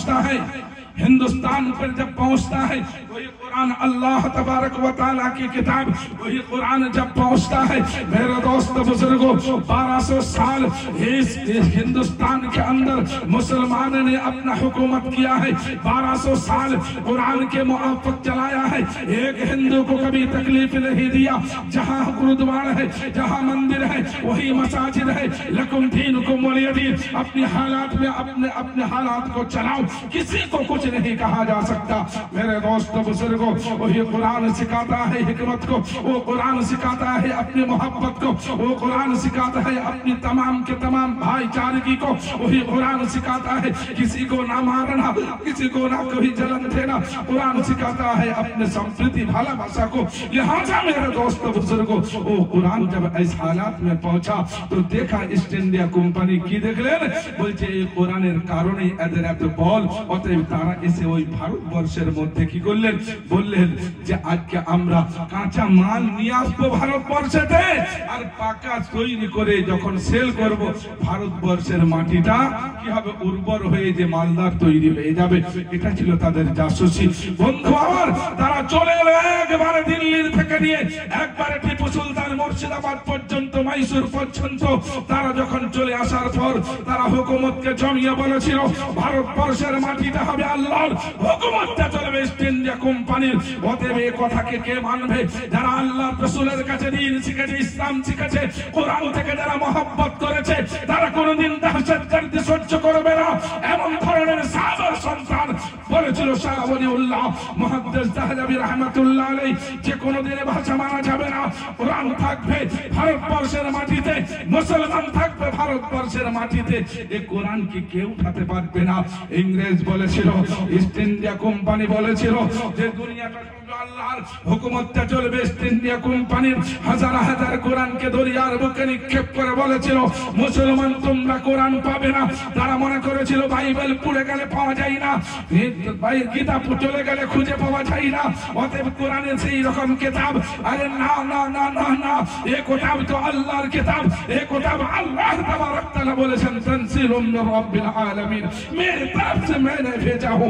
पहुंचता है, हिंदुस्तान पर जब पहुंचता है, वही कुरान अल्लाह तबारक व तआला की किताब, वही कुरान जब पहुंचता है, मेरे दोस्त बुजुर्गों, 1200 साल इस हिंदुस्तान के अंदर मुसलमान ने अपना हुकूमत किया है। 1200 साल कुरान के मुआफ़िक़ चलाया है। एक हिंदू को कभी तकलीफ नहीं दिया। जहाँ गुरुद्वारा है, जहाँ मंदिर है, वही मसाजिद है। लकुम दीनुकुम वलिय दीन। अपनी हालात में अपने हालात को चलाओ, किसी को कुछ नहीं कहा जा सकता। मेरे दोस्त बुजुर्गों, वही कुरान सिखाता है हिकमत को, वो कुरान सिखाता है अपनी मोहब्बत को, वो कुरान सिखाता है अपनी तमाम के तमाम भाईचारगी को, वही कुरान सिखाता है किसी को ना मारना, किसी को ना कोई जलन देना। कुरान सिखाता है अपने संस्कृति भाला भाषा को। लिहाजा मेरे दोस्त बुजुर्गों, वो कुरान जब इस हालात में पहुंचा तो देखा ईस्ट इंडिया কোম্পানি কি দেখলেন, বলছে এই কোরআনের কারণে এদের এত বল, অতএব তারা এসে ওই ভারতবর্ষের মধ্যে কি করলেন, বললেন যে আজকে আমরা কাঁচা মাল নিয়ে আসবো ভারতবর্ষেতে, আর পাকা তৈরি করে যখন সেল করব ভারতবর্ষের মাটিটা কি হবে, উর্বর হয়ে যে মালদার তৈরি হয়ে যাবে। এটা ছিল তাদের জাসুসি। বন্ধু আমার, তারা চলে এলো একবারে দিল্লির থেকে নিয়ে একবারে টিপু সুলতান মুর্শিদাবাদ পর্যন্ত, মাইসুর পর্যন্ত। তারা যখন চলে আসার পর তারা হুকুমতকে জমিয়ে বলেছিল ভারতবর্ষের মাটিটা হবে আল্লাহর, হুকুমতটা চলবে ইস্ট ইন্ডিয়া কোম্পানির। অতএব এই কথাকে কে মানবে? যারা আল্লাহর রাসূলের কাছে দ্বীন শিখেছে, ইসলাম শিখেছে, কোরআন থেকে যারা মহব্বত করেছে, তারা কোনোদিন দহশতগর্দি সহ্য করবে না। এমন ধরনের সাহাবার সন্তান বলেছিল শাহ ওলিউল্লাহ মুহাদ্দিস যাহজাবি রাহমাতুল্লাহ আলাইহি, যে কোনোদিন ভাষা মানা যাবে না, কোরআন থাকবে ভারতবর্ষের মাটিতে, মুসলমান থাকবে ভারতবর্ষের মাটিতে। এই কোরআনকে কেউ উঠাতে পারবে না। ইংরেজ বলেছিল, ইস্ট ইন্ডিয়া কোম্পানি বলেছিল যে দুনিয়াটা আল্লাহর, হুকুমতটা চলবে ইস্ট ইন্ডিয়া কোম্পানির। হাজার হাজার কোরআনকে দরিয়ার বুকে নিক্ষেপ করে বলেছিল মুসলমান তোমরা কোরআন পাবে না। তারা মনে করেছিল বাইবেল পুড়ে গেলে পাওয়া যায় না, গীতা চলে গেলে খুঁজে পাওয়া যায় না, অতএব কোরআনের সেই রকম কিতাব। আরে না না না না না, এই কিতাব তো আল্লাহর কিতাব। এই কিতাব আল্লাহ তাবারক তাআলা বলেছেন তানজিলুম মির রাব্বিল আলামিন, মেরে তরফ से मैंने भेजा हूं।